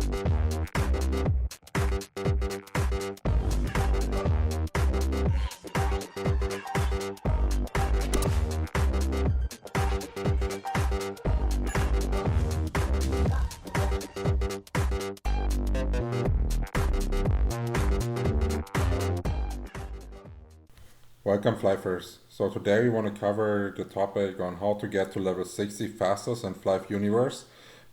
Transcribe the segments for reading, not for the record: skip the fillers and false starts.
Welcome Flyffers. So today we want to cover the topic on how to get to level 60 fastest in Flyff Universe.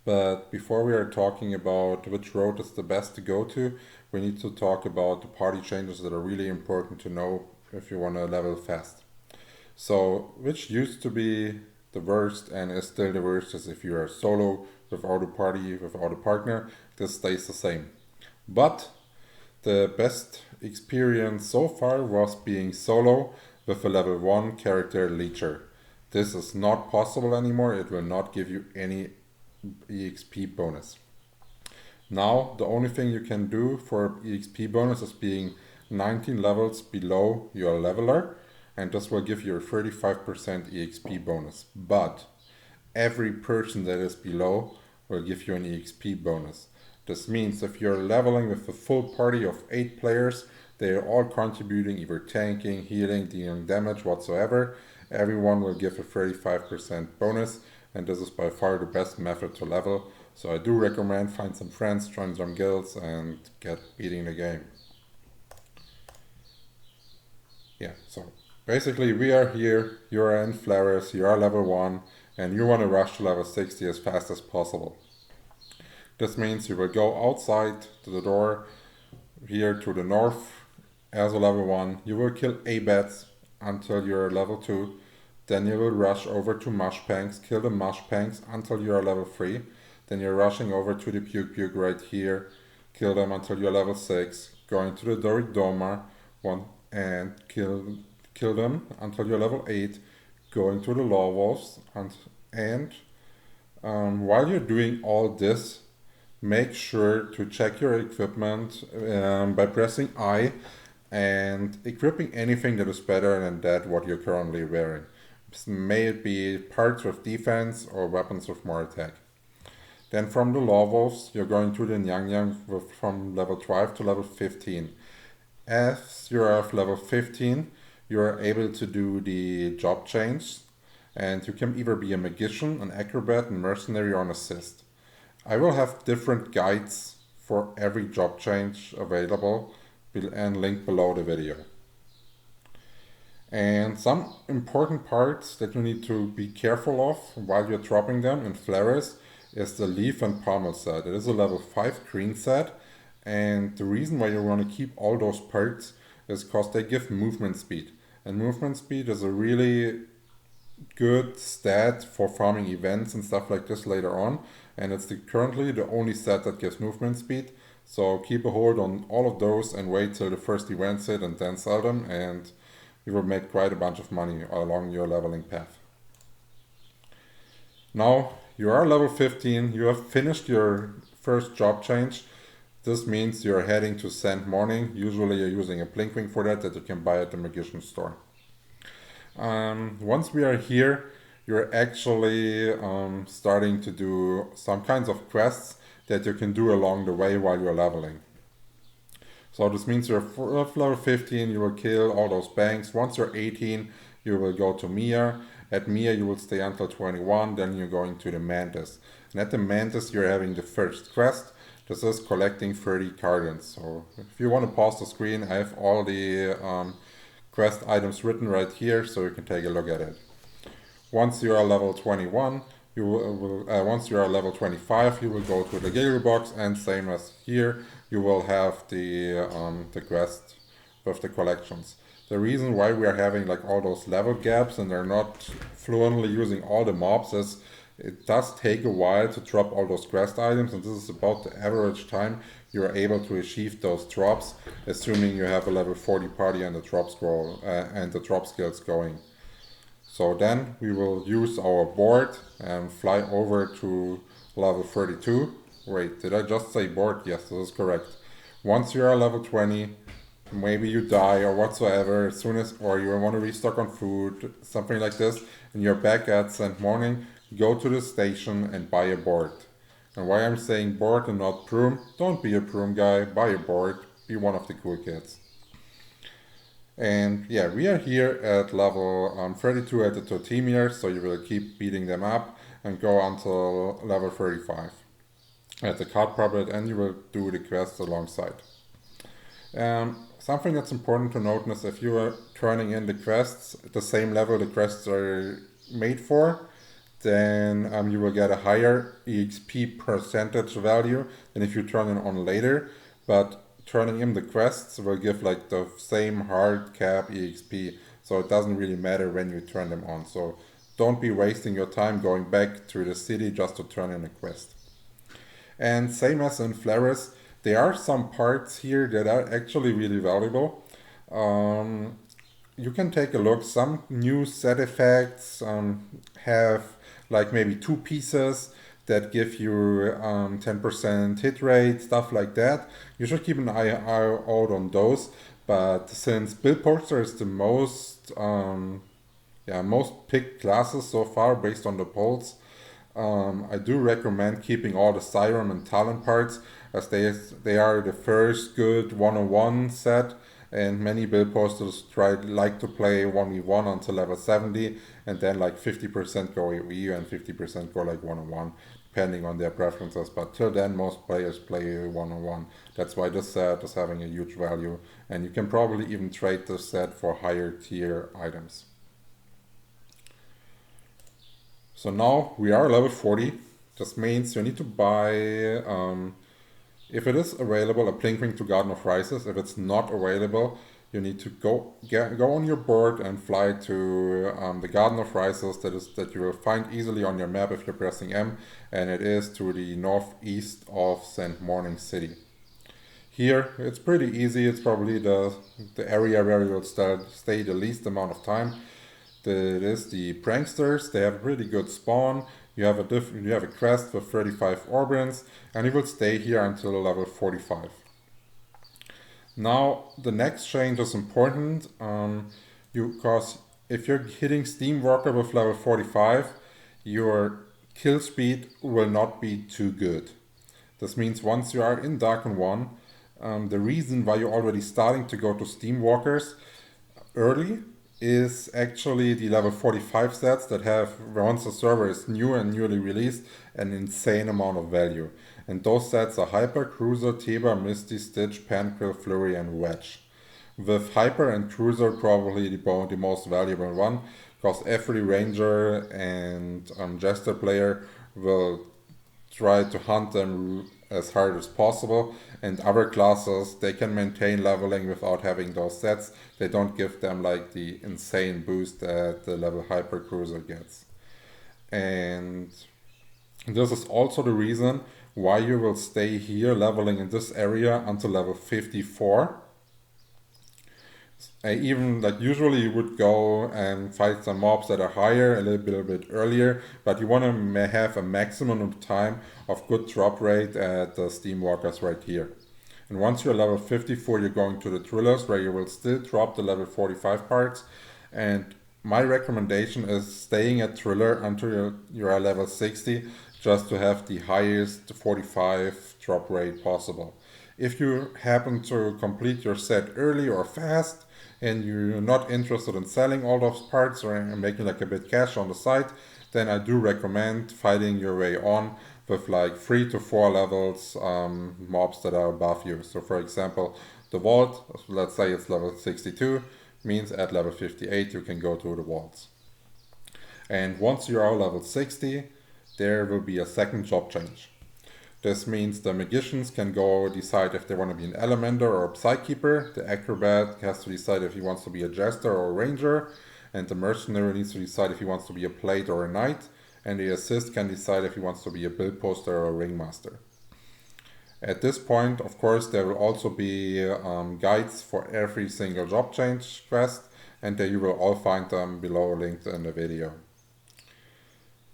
But before we are talking about which road is the best to go to, we need to talk about the party changes that are really important to know if you want to level fast. So which used to be the worst and is still the worst is if you are solo, without a party, without a partner, this stays the same. But the best experience so far was being solo with a level 1 character leecher. This is not possible anymore, it will not give you any EXP bonus. Now the only thing you can do for EXP bonus is being 19 levels below your leveler, and this will give you a 35% EXP bonus. But every person that is below will give you an EXP bonus. This means if you're leveling with a full party of 8 players, they are all contributing, either tanking, healing, dealing damage, whatsoever. Everyone will give a 35% bonus, and this is by far the best method to level. So I do recommend find some friends, join some guilds, and get beating the game. Yeah, so basically we are here, you're in Flaris, you are level 1, and you want to rush to level 60 as fast as possible. This means you will go outside to the door here to the north as a level 1. You will kill A-bats until you're level 2. Then you will rush over to Mushpanks, kill the Mushpanks until you are level 3. Then you're rushing over to the Puke right here, kill them until you're level 6. Going to the Doridoma and kill them until you're level 8. Going to the Law Wolves and while you're doing all this, make sure to check your equipment by pressing I and equipping anything that is better than that what you're currently wearing. May it be parts with defense or weapons with more attack. Then from the Law Wolves, you're going to the Nyang from level 12 to level 15. As you're at level 15, you're able to do the job change, and you can either be a magician, an acrobat, a mercenary, or an assist. I will have different guides for every job change available and linked below the video. And some important parts that you need to be careful of while you're dropping them in Flaris is the leaf and pommel set. It is a level 5 green set, and the reason why you want to keep all those parts is because they give movement speed. And movement speed is a really good stat for farming events and stuff like this later on, and it's currently the only stat that gives movement speed. So keep a hold on all of those and wait till the first events hit and then sell them, and you will make quite a bunch of money along your leveling path. Now you are level 15, you have finished your first job change. This means you're heading to Sand Morning. Usually you're using a Blinkwing for that you can buy at the Magician store. Once we are here, you're actually starting to do some kinds of quests that you can do along the way while you're leveling. So this means you're level 15, you will kill all those banks. Once you're 18, you will go to Mia. At Mia you will stay until 21, then you're going to the Mantis. And at the Mantis you're having the first quest. This is collecting 30 cardons. So if you want to pause the screen, I have all the quest items written right here, so you can take a look at it. Once you are level 21, once you are level 25, you will go to the Giggle Box, and same as here, you will have the quest with the collections. The reason why we are having like all those level gaps and they're not fluently using all the mobs is it does take a while to drop all those quest items, and this is about the average time you are able to achieve those drops, assuming you have a level 40 party and the drop scroll and the drop skills going. So then we will use our board and fly over to level 32. Wait, did I just say board? Yes, this is correct. Once you are level 20, maybe you die or whatsoever, as soon as, or you want to restock on food, something like this, and you're back at Sand Morning, go to the station and buy a board. And why I'm saying board and not broom, don't be a broom guy, buy a board, be one of the cool kids. And yeah, we are here at level 32 at the Totemier, so you will keep beating them up and go until level 35 at the card puppet, and you will do the quests alongside. Something that's important to note is if you are turning in the quests at the same level the quests are made for, then you will get a higher EXP percentage value than if you turn it on later. But turning in the quests will give like the same hard cap EXP, so it doesn't really matter when you turn them on. So don't be wasting your time going back to the city just to turn in a quest. And same as in Flaris, there are some parts here that are actually really valuable. You can take a look. Some new set effects have like maybe 2 pieces that give you 10% hit rate, stuff like that. You should keep an eye out on those. But since Build Poster is the most picked classes so far based on the polls, I do recommend keeping all the Siren and Talent parts, as they are the first good 101 set, and many build posters like to play 1v1 until level 70, and then like 50% go AoE and 50% go like 101, depending on their preferences. But till then, most players play 101. That's why this set is having a huge value, and you can probably even trade this set for higher tier items. So now we are level 40. This means you need to buy, if it is available, a Blink Ring to Garden of Rhisis. If it's not available, you need to go on your board and fly to the Garden of Rhisis that you will find easily on your map if you're pressing M, and it is to the northeast of St. Morning City. Here it's pretty easy. It's probably the area where you will stay the least amount of time. It is the Pranksters. They have a pretty good spawn. You have a quest with 35 Orbans, and you will stay here until level 45. Now the next change is important, because if you're hitting Steamwalker with level 45, your kill speed will not be too good. This means once you are in Darkon 1, the reason why you're already starting to go to Steamwalkers early is actually the level 45 sets that have, once the server is new and newly released, an insane amount of value. And those sets are Hyper, Cruiser, Tiber, Misty, Stitch, Panquill, Flurry, and Wedge. With Hyper and Cruiser probably the most valuable one, because every Ranger and Jester player will try to hunt them as hard as possible, and other classes, they can maintain leveling without having those sets. They don't give them like the insane boost that the level Hyper Cruiser gets. And this is also the reason why you will stay here leveling in this area until level 54. Even like usually you would go and fight some mobs that are higher a little bit earlier, but you want to have a maximum of time of good drop rate at the Steamwalkers right here. And once you're level 54, you're going to the Drillers, where you will still drop the level 45 parts. And my recommendation is staying at Driller until you are level 60, just to have the highest 45 drop rate possible. If you happen to complete your set early or fast, and you're not interested in selling all those parts or making like a bit cash on the side, then I do recommend fighting your way on with like 3 to 4 levels mobs that are above you. So for example, the vault, let's say it's level 62, means at level 58 you can go to the vaults. And once you are level 60, there will be a second job change. This means the magicians can go decide if they want to be an Elementer or a Psykeeper. The acrobat has to decide if he wants to be a Jester or a Ranger. And the mercenary needs to decide if he wants to be a Plate or a Knight. And the assist can decide if he wants to be a Build Poster or a Ringmaster. At this point, of course, there will also be guides for every single job change quest. And there you will all find them below linked in the video.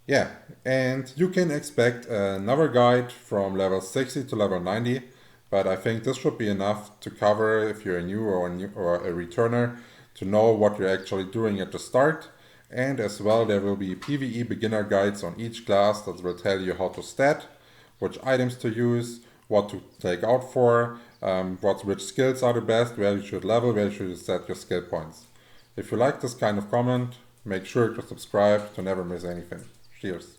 Yeah, and you can expect another guide from level 60 to level 90, but I think this should be enough to cover if you're a new or a returner to know what you're actually doing at the start. And as well, there will be PvE beginner guides on each class that will tell you how to stat, which items to use, what to take out for, which skills are the best, where you should level, where you should set your skill points. If you like this kind of comment, make sure to subscribe to never miss anything. Cheers.